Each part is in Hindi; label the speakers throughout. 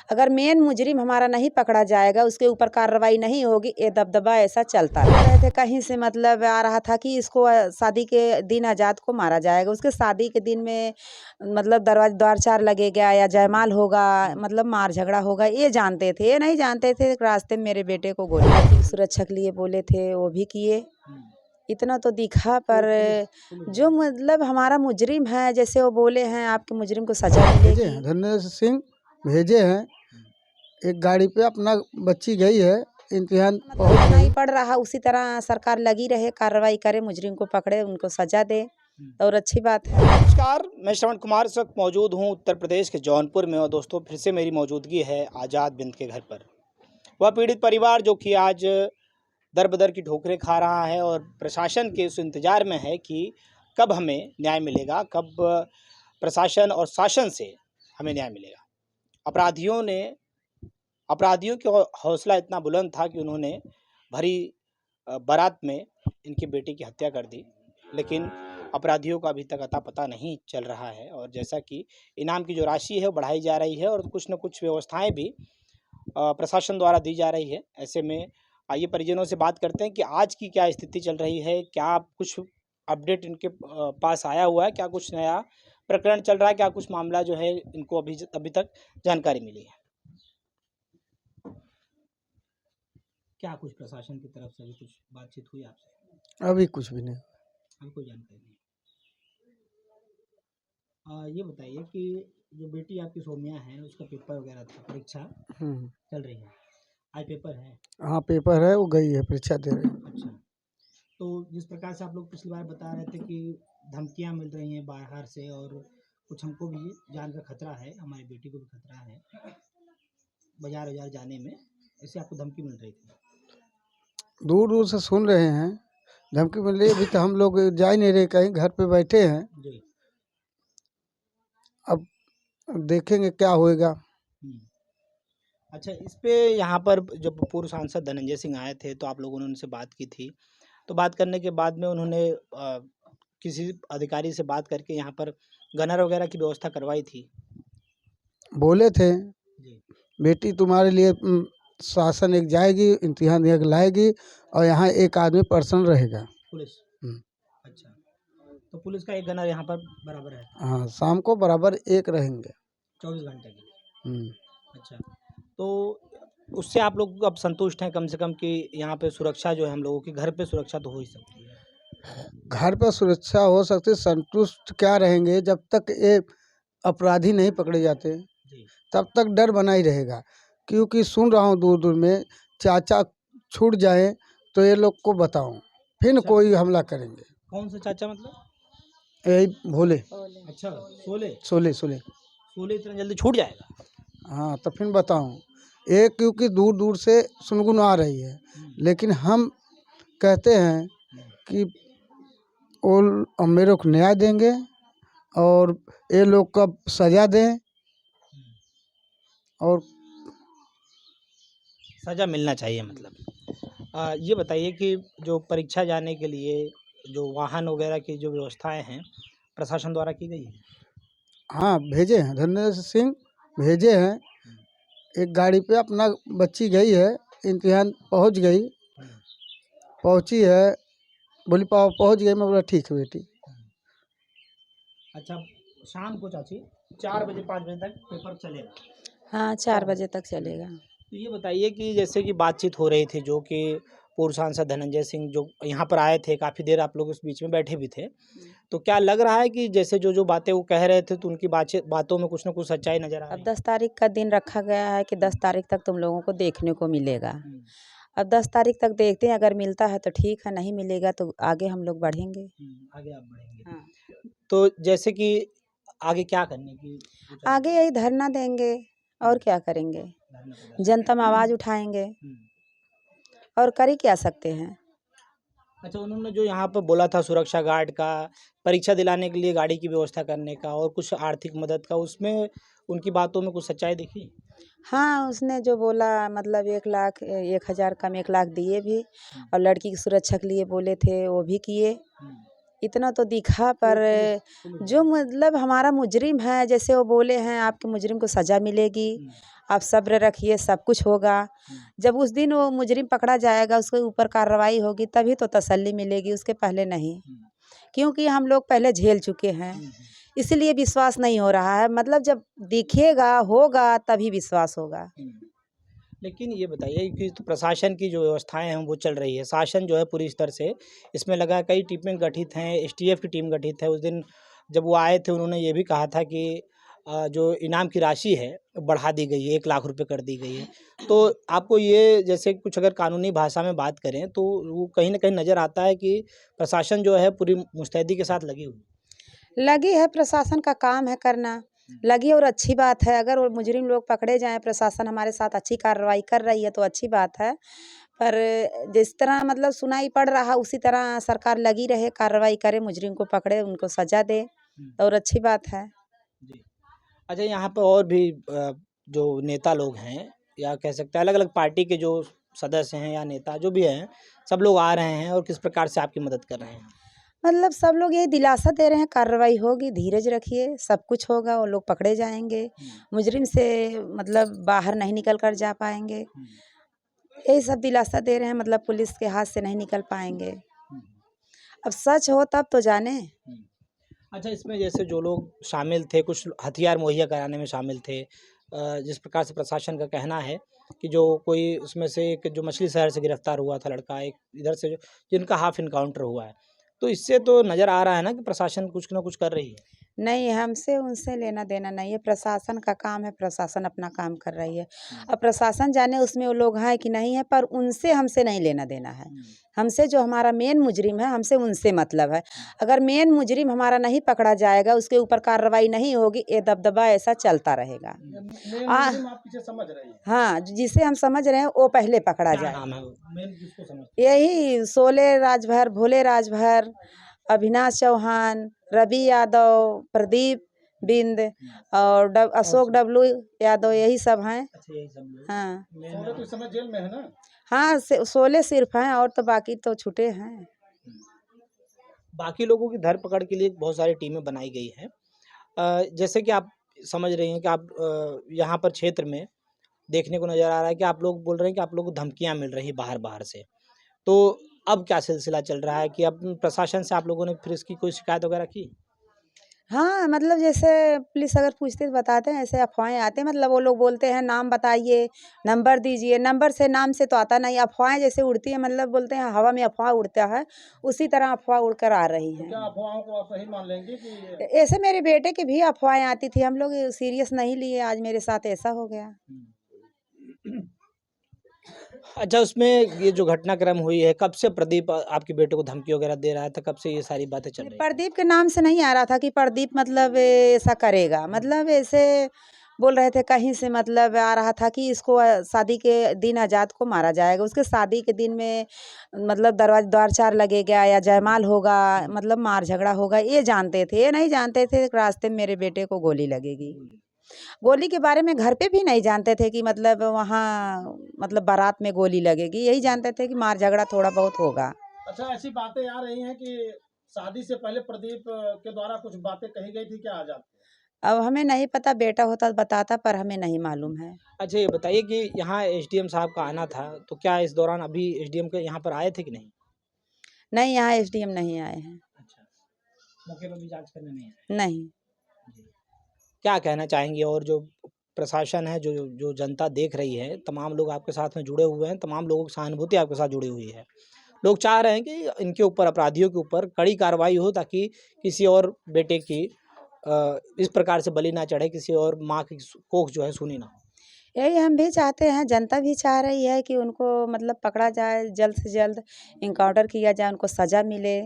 Speaker 1: अगर मेन मुजरिम हमारा नहीं पकड़ा जाएगा, उसके ऊपर कार्रवाई नहीं होगी, ये दबदबा ऐसा चलता रहे थे। कहीं से मतलब आ रहा था कि इसको शादी के दिन आज़ाद को मारा जाएगा। उसके शादी के दिन में मतलब दरवाजा द्वार चार लगेगा या जयमाल होगा, मतलब मार झगड़ा होगा, ये जानते थे। ये नहीं जानते थे रास्ते में मेरे बेटे को गोली की सुरक्षा के लिए बोले थे, वो भी किए। इतना तो दिखा, पर जो मतलब हमारा मुजरिम है, जैसे वो बोले हैं आपके मुजरिम को सजा
Speaker 2: भेजे
Speaker 1: मिलेगी।
Speaker 2: हैं, धर्मेंद्र सिंह भेजे हैं। एक गाड़ी पे अपना बच्ची गई है, इम्तिहान
Speaker 1: मतलब नहीं पड़ रहा, उसी तरह सरकार लगी रहे, कार्रवाई करे, मुजरिम को पकड़े, उनको सजा दे, और अच्छी बात है।
Speaker 3: नमस्कार, मैं श्रवण कुमार इस वक्त मौजूद हूँ उत्तर प्रदेश के जौनपुर में। और दोस्तों, फिर से मेरी मौजूदगी है आज़ाद बिंद के घर पर। वह पीड़ित परिवार जो कि आज दर बदर की ठोकरें खा रहा है और प्रशासन के उस इंतज़ार में है कि कब हमें न्याय मिलेगा, कब प्रशासन और शासन से हमें न्याय मिलेगा। अपराधियों का हौसला इतना बुलंद था कि उन्होंने भरी बारात में इनकी बेटी की हत्या कर दी, लेकिन अपराधियों का अभी तक अता पता नहीं चल रहा है। और जैसा कि इनाम की जो राशि है वो बढ़ाई जा रही है और कुछ न कुछ व्यवस्थाएं भी प्रशासन द्वारा दी जा रही है। ऐसे में आइए परिजनों से बात करते हैं कि आज की क्या स्थिति चल रही है, क्या कुछ अपडेट इनके पास आया हुआ है, क्या कुछ नया प्रकरण चल रहा है, क्या कुछ मामला जो है इनको अभी तक जानकारी मिली है। क्या कुछ प्रशासन की तरफ से अभी कुछ बातचीत हुई आपसे?
Speaker 2: अभी कुछ भी नहीं।
Speaker 3: अभी कोई जानकारी नहीं। ये बताइए कि जो बेटी आपकी सौम्या है, उसका पेपर वगैरह था, परीक्षा चल रही है, आज पेपर है?
Speaker 2: हाँ, पेपर है, वो गई है, परीक्षा दे रही है।
Speaker 3: अच्छा, तो जिस प्रकार से आप लोग पिछली बार बता रहे थे कि धमकियां मिल रही हैं बाहर से और कुछ हमको भी जान का खतरा है, हमारी बेटी को भी खतरा है बाजार जाने में, ऐसे आपको धमकी मिल रही थी?
Speaker 2: दूर दूर से सुन रहे हैं, धमकी मिल रही है। अभी तो हम लोग जा ही नहीं रहे, कहीं घर पे बैठे हैं।
Speaker 3: जी।
Speaker 2: अब देखेंगे क्या होएगा।
Speaker 3: अच्छा, इस पे यहाँ पर जब पूर्व सांसद धनंजय सिंह आए थे तो आप लोगों ने उनसे बात की थी, तो बात करने के बाद में उन्होंने किसी अधिकारी से बात करके यहाँ पर गनर वगैरह की व्यवस्था करवाई थी।
Speaker 2: बोले थे
Speaker 3: जी।
Speaker 2: बेटी तुम्हारे लिए शासन एक जाएगी, इम्तिहान एक लाएगी, और यहाँ एक आदमी पर्सन रहेगा।
Speaker 3: पुलिस? अच्छा, तो पुलिस का एक गनर यहाँ पर बराबर है?
Speaker 2: हाँ, शाम को बराबर एक रहेंगे
Speaker 3: 24 घंटे के लिए।
Speaker 2: हम्म।
Speaker 3: अच्छा, तो उससे आप लोग अब संतुष्ट हैं कम से कम कि यहाँ पे सुरक्षा जो है हम लोगों की घर पे सुरक्षा तो हो ही सकती है?
Speaker 2: घर पर सुरक्षा हो सकती, संतुष्ट क्या रहेंगे जब तक ये अपराधी नहीं पकड़े जाते,
Speaker 3: जी।
Speaker 2: तब तक डर बना ही रहेगा। क्योंकि सुन रहा हूँ दूर दूर में चाचा छूट जाए तो ये लोग को बताऊं, फिर
Speaker 3: अच्छा।
Speaker 2: कोई हमला करेंगे।
Speaker 3: कौन सा चाचा मतलब?
Speaker 2: यही भोले।
Speaker 3: अच्छा, सोले
Speaker 2: सोले सोले।
Speaker 3: सोले इतना जल्दी छूट जाएगा?
Speaker 2: हाँ, तो फिर बताऊं, ये क्योंकि दूर दूर से सुनगुन आ रही है, लेकिन हम कहते हैं कि वो मेरे को न्याय देंगे और ये लोग का सजा दें, और
Speaker 3: सजा मिलना चाहिए मतलब। ये बताइए कि जो परीक्षा जाने के लिए जो वाहन वगैरह की जो व्यवस्थाएं हैं प्रशासन द्वारा की गई है?
Speaker 2: हाँ, भेजे हैं, धर्मेंद्र सिंह भेजे हैं। एक गाड़ी पे अपना बच्ची गई है, इम्तिहान पहुंच गई, पहुंची है, बोली पापा पहुंच गई। मैं बोला ठीक है बेटी।
Speaker 3: अच्छा, शाम को चाची 4 बजे 5 बजे तक पेपर चलेगा?
Speaker 1: हाँ, 4 बजे तक चलेगा।
Speaker 3: तो ये बताइए कि जैसे कि बातचीत हो रही थी, जो कि पूर्व सांसद धनंजय सिंह जो यहाँ पर आए थे, काफ़ी देर आप लोग उस बीच में बैठे भी थे, तो क्या लग रहा है कि जैसे जो बातें वो कह रहे थे तो उनकी बातों में कुछ ना कुछ सच्चाई नजर आ रही
Speaker 1: अब
Speaker 3: है?
Speaker 1: 10 तारीख का दिन रखा गया है कि 10 तारीख तक तुम लोगों को देखने को मिलेगा। अब 10 तारीख तक देखते हैं, अगर मिलता है तो ठीक है, नहीं मिलेगा तो आगे हम लोग बढ़ेंगे।
Speaker 3: आगे आप बढ़ेंगे?
Speaker 1: हाँ।
Speaker 3: तो जैसे कि आगे क्या करने की विचार है?
Speaker 1: आगे यही धरना देंगे, और क्या करेंगे,
Speaker 3: धरना प्रदर्शन?
Speaker 1: जनता में आवाज़ उठाएंगे, और कर ही क्या सकते हैं।
Speaker 3: अच्छा, उन्होंने जो यहाँ पर बोला था सुरक्षा गार्ड का, परीक्षा दिलाने के लिए गाड़ी की व्यवस्था करने का और कुछ आर्थिक मदद का, उसमें उनकी बातों में कुछ सच्चाई दिखी?
Speaker 1: हाँ, उसने जो बोला मतलब 1 लाख 1,000 कम 1 लाख दिए भी, और लड़की की सुरक्षा के लिए बोले थे, वो भी किए। इतना तो दिखा, पर जो मतलब हमारा मुजरिम है, जैसे वो बोले हैं आपके मुजरिम को सजा मिलेगी, आप सब्र रखिए, सब कुछ होगा। जब उस दिन वो मुजरिम पकड़ा जाएगा, उसके ऊपर कार्रवाई होगी, तभी तो तसल्ली मिलेगी, उसके पहले नहीं। क्योंकि हम लोग पहले झेल चुके हैं, इसलिए विश्वास नहीं हो रहा है। मतलब जब दिखेगा, होगा, तभी विश्वास होगा।
Speaker 3: लेकिन ये बताइए कि तो प्रशासन की जो व्यवस्थाएं हैं वो चल रही है, शासन जो है पूरी स्तर से इसमें लगा है, कई टीमें गठित हैं, एसटीएफ की टीम गठित है। उस दिन जब वो आए थे उन्होंने ये भी कहा था कि जो इनाम की राशि है बढ़ा दी गई है, 1 लाख रुपए कर दी गई है। तो आपको ये जैसे कुछ अगर कानूनी भाषा में बात करें तो वो कहीं ना कहीं नज़र आता है कि प्रशासन जो है पूरी मुस्तैदी के साथ लगी हुई।
Speaker 1: लगी है, प्रशासन का काम है करना, लगी और अच्छी बात है। अगर वो मुजरिम लोग पकड़े जाएँ, प्रशासन हमारे साथ अच्छी कार्रवाई कर रही है तो अच्छी बात है। पर जिस तरह मतलब सुनाई पड़ रहा उसी तरह सरकार लगी रहे, कार्रवाई करे, मुजरिम को पकड़े, उनको सजा दे और अच्छी बात है।
Speaker 3: जी। अच्छा, यहाँ पे और भी जो नेता लोग हैं या कह सकते हैं अलग-अलग पार्टी के जो सदस्य हैं या नेता जो भी हैं, सब लोग आ रहे हैं और किस प्रकार से आपकी मदद कर रहे हैं?
Speaker 1: मतलब सब लोग यही दिलासा दे रहे हैं, कार्रवाई होगी, धीरज रखिए, सब कुछ होगा, वो लोग पकड़े जाएँगे, मुजरिम से मतलब बाहर नहीं निकल कर जा पाएँगे। यही सब दिलासा दे रहे हैं, मतलब पुलिस के हाथ से नहीं निकल पाएँगे। अब सच हो तब तो जाने।
Speaker 3: अच्छा, इसमें जैसे जो लोग शामिल थे, कुछ हथियार मुहैया कराने में शामिल थे। जिस प्रकार से प्रशासन का कहना है कि जो कोई उसमें से एक जो मछली शहर से गिरफ्तार हुआ था लड़का, एक इधर से जो जिनका हाफ इनकाउंटर हुआ है। तो इससे तो नज़र आ रहा है ना कि प्रशासन कुछ ना कुछ कर रही है।
Speaker 1: नहीं, हमसे उनसे लेना देना नहीं है, प्रशासन का काम है, प्रशासन अपना काम कर रही है। अब प्रशासन जाने उसमें वो लोग हैं कि नहीं है, पर उनसे हमसे नहीं लेना देना है। हमसे जो हमारा मेन मुजरिम है, हमसे उनसे मतलब है। अगर मेन मुजरिम हमारा नहीं पकड़ा जाएगा, उसके ऊपर कार्रवाई नहीं होगी, ये दबदबा ऐसा चलता रहेगा।
Speaker 3: आप पीछे समझ रही हैं।
Speaker 1: हाँ, जिसे हम समझ रहे हैं वो पहले पकड़ा
Speaker 3: क्या
Speaker 1: जाए।
Speaker 3: नाम है वो? मेन जिसको समझ
Speaker 1: यही शोले राजभर, भोले राजभर, अविनाश चौहान, रवि यादव, प्रदीप बिंद और अशोक डब्लू यादव, यही सब हैं।
Speaker 3: अच्छा, यही सब लोग
Speaker 1: हाँ
Speaker 3: सोलह तो इस समय जेल में है ना?
Speaker 1: हाँ, 16 सिर्फ हैं और तो बाकी तो छूटे हैं।
Speaker 3: बाकी लोगों की धरपकड़ के लिए बहुत सारी टीमें बनाई गई हैं। जैसे कि आप समझ रही हैं कि आप यहाँ पर क्षेत्र में देखने को नज़र आ रहा है कि आप लोग बोल रहे हैं कि आप लोगों को धमकियाँ मिल रही बाहर-बाहर से। तो अब क्या सिलसिला चल रहा है कि अब प्रशासन से आप लोगों ने फिर इसकी कोई शिकायत वगैरह की?
Speaker 1: हाँ, मतलब जैसे पुलिस अगर पूछती है तो बताते हैं, ऐसे अफ़वाहें आते हैं, मतलब वो लोग बोलते हैं नाम बताइए, नंबर दीजिए, नंबर से नाम से तो आता नहीं, अफ़वाहें जैसे उड़ती हैं, मतलब बोलते हैं हवा में अफ़वाह उड़ता है, उसी तरह अफ़वाह उड़कर आ रही
Speaker 3: तो
Speaker 1: हैं।
Speaker 3: क्या अफ़वाहों को आप सही मान लेंगे कि
Speaker 1: ऐसे मेरे बेटे की भी अफ़वाहें आती थी, हम लोग सीरियस नहीं लिए, आज मेरे साथ ऐसा हो गया।
Speaker 3: अच्छा, उसमें ये जो घटनाक्रम हुई है, कब से प्रदीप आपके बेटे को धमकी वगैरह दे रहा था? कब से ये सारी बातें चल रही हैं?
Speaker 1: प्रदीप के नाम से नहीं आ रहा था कि प्रदीप मतलब ऐसा करेगा, मतलब ऐसे बोल रहे थे कहीं से, मतलब आ रहा था कि इसको शादी के दिन आज़ाद को मारा जाएगा, उसके शादी के दिन में मतलब द्वार चार लगेगा या जयमाल होगा, मतलब मार झगड़ा होगा, ये जानते थे। ये नहीं जानते थे कि रास्ते में मेरे बेटे को गोली लगेगी। गोली के बारे में घर पे भी नहीं जानते थे कि मतलब वहाँ मतलब बारात में गोली लगेगी, यही जानते थे कि मार झगड़ा थोड़ा बहुत होगा।
Speaker 3: अच्छा, ऐसी बातें आ रही हैं कि शादी से पहले प्रदीप के द्वारा कुछ बातें कही गई थी क्या आजाद?
Speaker 1: अब हमें नहीं पता, बेटा होता तो बताता, पर हमें नहीं मालूम है।
Speaker 3: अच्छा, ये बताइए कि यहाँ एसडीएम साहब का आना था, तो क्या इस दौरान अभी एसडीएम के यहाँ पर आए थे कि नहीं?
Speaker 1: नहीं, यहाँ एसडीएम नहीं आए हैं।
Speaker 3: अच्छा, मौके पर भी जाँच करने नहीं आए।
Speaker 1: नहीं।
Speaker 3: जी। क्या कहना चाहेंगे और जो प्रशासन है, जो जो जनता देख रही है, तमाम लोग आपके साथ में जुड़े हुए हैं, तमाम लोगों की सहानुभूति आपके साथ जुड़ी हुई है। लोग चाह रहे हैं कि इनके ऊपर, अपराधियों के ऊपर कड़ी कार्रवाई हो ताकि किसी और बेटे की इस प्रकार से बलि ना चढ़े, किसी और माँ की कोख जो है सूनी ना हो।
Speaker 1: यही हम भी चाहते हैं, जनता भी चाह रही है कि उनको मतलब पकड़ा जाए, जल्द से जल्द इनकाउंटर किया जाए, उनको सज़ा मिले।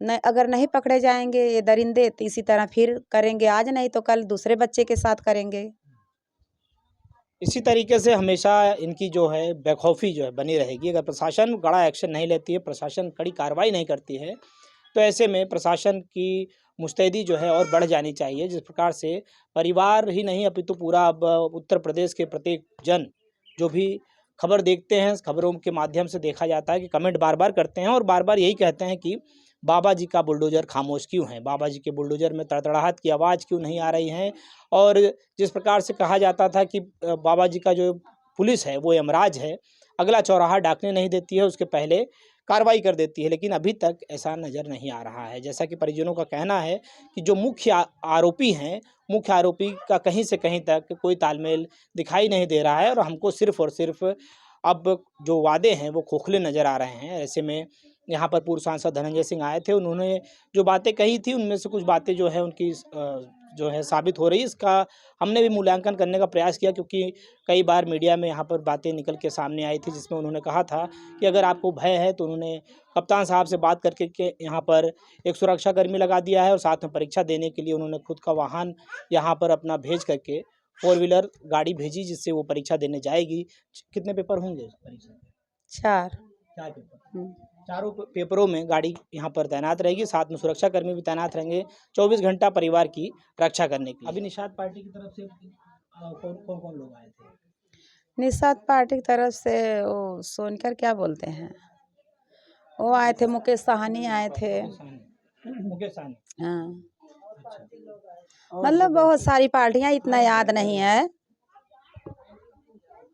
Speaker 1: नहीं, अगर नहीं पकड़े जाएँगे ये दरिंदे तो इसी तरह फिर करेंगे, आज नहीं तो कल दूसरे बच्चे के साथ करेंगे।
Speaker 3: इसी तरीके से हमेशा इनकी जो है बेखौफी जो है बनी रहेगी। अगर प्रशासन कड़ा एक्शन नहीं लेती है, प्रशासन कड़ी कार्रवाई नहीं करती है, तो ऐसे में प्रशासन की मुस्तैदी जो है और बढ़ जानी चाहिए। जिस प्रकार से परिवार ही नहीं अपितु पूरा अब उत्तर प्रदेश के प्रत्येक जन जो भी खबर देखते हैं, खबरों के माध्यम से देखा जाता है कि कमेंट बार-बार करते हैं और बार-बार यही कहते हैं कि बाबा जी का बुलडोज़र खामोश क्यों है, बाबा जी के बुलडोज़र में तड़तड़ाहट की आवाज़ क्यों नहीं आ रही है। और जिस प्रकार से कहा जाता था कि बाबा जी का जो पुलिस है वो यमराज है, अगला चौराहा डाकने नहीं देती है, उसके पहले कार्रवाई कर देती है, लेकिन अभी तक ऐसा नज़र नहीं आ रहा है। जैसा कि परिजनों का कहना है कि जो मुख्य आरोपी हैं, मुख्य आरोपी का कहीं से कहीं तक कोई तालमेल दिखाई नहीं दे रहा है और हमको सिर्फ़ और सिर्फ़ अब जो वादे हैं वो खोखले नज़र आ रहे हैं। ऐसे में यहाँ पर पूर्व सांसद धनंजय सिंह आए थे, उन्होंने जो बातें कही थी उनमें से कुछ बातें जो है उनकी जो है साबित हो रही है। इसका हमने भी मूल्यांकन करने का प्रयास किया, क्योंकि कई बार मीडिया में यहाँ पर बातें निकल के सामने आई थी जिसमें उन्होंने कहा था कि अगर आपको भय है तो उन्होंने कप्तान साहब से बात करके के यहाँ पर एक सुरक्षाकर्मी लगा दिया है और साथ में परीक्षा देने के लिए उन्होंने खुद का वाहन यहाँ पर अपना भेज करके 4 व्हीलर गाड़ी भेजी, जिससे वो परीक्षा देने जाएगी। कितने पेपर होंगे उस परीक्षा के?
Speaker 1: 4।
Speaker 3: 4 पेपर। चारों पेपरों में गाड़ी यहाँ पर तैनात रहेगी, साथ में सुरक्षाकर्मी भी तैनात रहेंगे 24 घंटा परिवार की रक्षा करने के लिए। अभी निषाद पार्टी की तरफ से कौन लोग आए थे?
Speaker 1: निषाद पार्टी की तरफ से वो सोनकर क्या बोलते हैं, वो आए थे, मुकेश साहनी आए थे।
Speaker 3: मुकेश सहनी।
Speaker 1: हाँ,
Speaker 3: अच्छा।
Speaker 1: मतलब बहुत सारी पार्टियां, इतना याद नहीं है।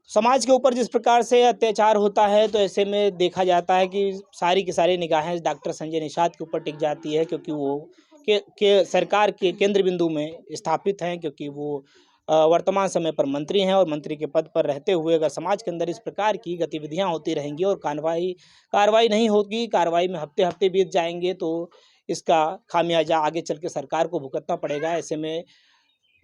Speaker 3: समाज के ऊपर जिस प्रकार से अत्याचार होता है, तो ऐसे में देखा जाता है कि सारी की सारी निगाहें डॉक्टर संजय निषाद के ऊपर टिक जाती है, क्योंकि वो सरकार के केंद्र बिंदु में स्थापित हैं, क्योंकि वो वर्तमान समय पर मंत्री हैं और मंत्री के पद पर रहते हुए अगर समाज के अंदर इस प्रकार की गतिविधियां होती रहेंगी और कार्रवाई नहीं होगी, कार्रवाई में हफ्ते हफ्ते बीत जाएंगे, तो इसका खामियाजा आगे चल के सरकार को भुगतना पड़ेगा। ऐसे में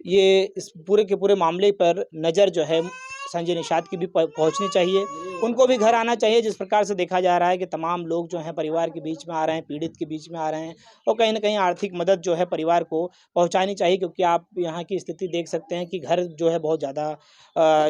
Speaker 3: ये इस पूरे के पूरे मामले पर नज़र जो है संजय निषाद की भी पहुंचनी चाहिए, उनको भी घर आना चाहिए। जिस प्रकार से देखा जा रहा है कि तमाम लोग जो हैं परिवार के बीच में आ रहे हैं, पीड़ित के बीच में आ रहे हैं, और कहीं न कहीं आर्थिक मदद जो है परिवार को पहुंचानी चाहिए, क्योंकि आप यहाँ की स्थिति देख सकते हैं कि घर जो है बहुत ज़्यादा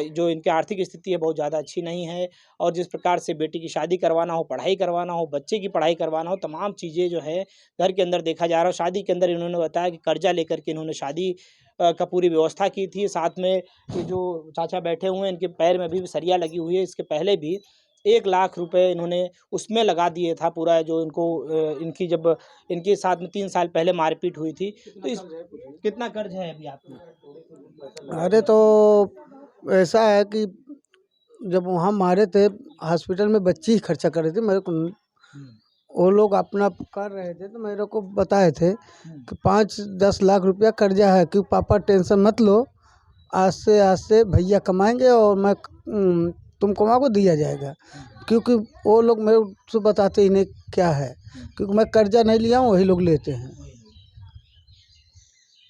Speaker 3: जो इनकी आर्थिक स्थिति है बहुत ज़्यादा अच्छी नहीं है। और जिस प्रकार से बेटी की शादी करवाना हो, पढ़ाई करवाना हो, बच्चे की पढ़ाई करवाना हो, तमाम चीज़ें जो है घर के अंदर देखा जा रहा है। शादी के अंदर इन्होंने बताया कि कर्जा लेकर के इन्होंने शादी का पूरी व्यवस्था की थी। साथ में ये जो चाचा बैठे हुए हैं, इनके पैर में भी सरिया लगी हुई है। इसके पहले भी 1 लाख रुपए इन्होंने उसमें लगा दिए था पूरा, जो इनको इनकी जब इनके साथ में 3 साल पहले मारपीट हुई थी। तो इस कितना कर्ज है अभी आपको?
Speaker 2: अरे तो ऐसा है कि जब वहाँ मारे थे हॉस्पिटल में बच्ची ही खर्चा कर रही थी, मेरे को वो लोग अपना कर रहे थे तो मेरे को बताए थे कि 5-10 लाख रुपया कर्जा है, कि पापा टेंशन मत लो, आज से भैया कमाएंगे और मैं तुम कमाओगे दिया जाएगा। क्योंकि वो लोग मेरे से बताते ही नहीं क्या है, क्योंकि मैं कर्जा नहीं लिया हूँ, वही लोग लेते हैं।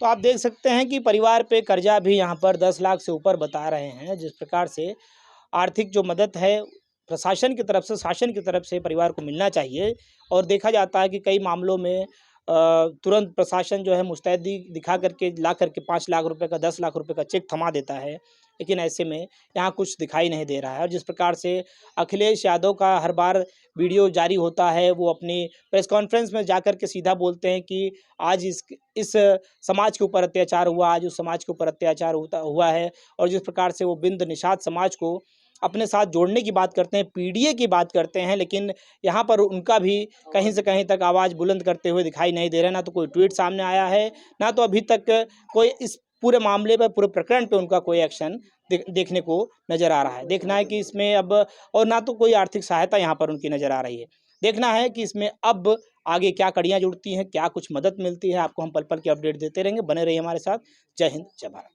Speaker 3: तो आप देख सकते हैं कि परिवार पे कर्जा भी यहाँ पर 10 लाख से ऊपर बता रहे हैं। जिस प्रकार से आर्थिक जो मदद है प्रशासन की तरफ से, शासन की तरफ से परिवार को मिलना चाहिए। और देखा जाता है कि कई मामलों में तुरंत प्रशासन जो है मुस्तैदी दिखा करके ला करके 5 लाख रुपए का, 10 लाख रुपए का चेक थमा देता है, लेकिन ऐसे में यहाँ कुछ दिखाई नहीं दे रहा है। और जिस प्रकार से अखिलेश यादव का हर बार वीडियो जारी होता है, वो अपनी प्रेस कॉन्फ्रेंस में जाकर के सीधा बोलते हैं कि आज इस समाज के ऊपर अत्याचार हुआ, आज उस समाज के ऊपर अत्याचार हुआ है। और जिस प्रकार से वो बिंद निषाद समाज को अपने साथ जोड़ने की बात करते हैं, पीडीए की बात करते हैं, लेकिन यहाँ पर उनका भी कहीं से कहीं तक आवाज़ बुलंद करते हुए दिखाई नहीं दे रहा है। ना तो कोई ट्वीट सामने आया है, ना तो अभी तक कोई इस पूरे मामले पर, पूरे प्रकरण पे उनका कोई एक्शन देखने को नज़र आ रहा है। देखना है कि इसमें अब, और ना तो कोई आर्थिक सहायता यहाँ पर उनकी नज़र आ रही है। देखना है कि इसमें अब आगे क्या कड़ियाँ जुड़ती हैं, क्या कुछ मदद मिलती है। आपको हम पल पल की अपडेट देते रहेंगे, बने रहिए हमारे साथ। जय हिंद, जय भारत।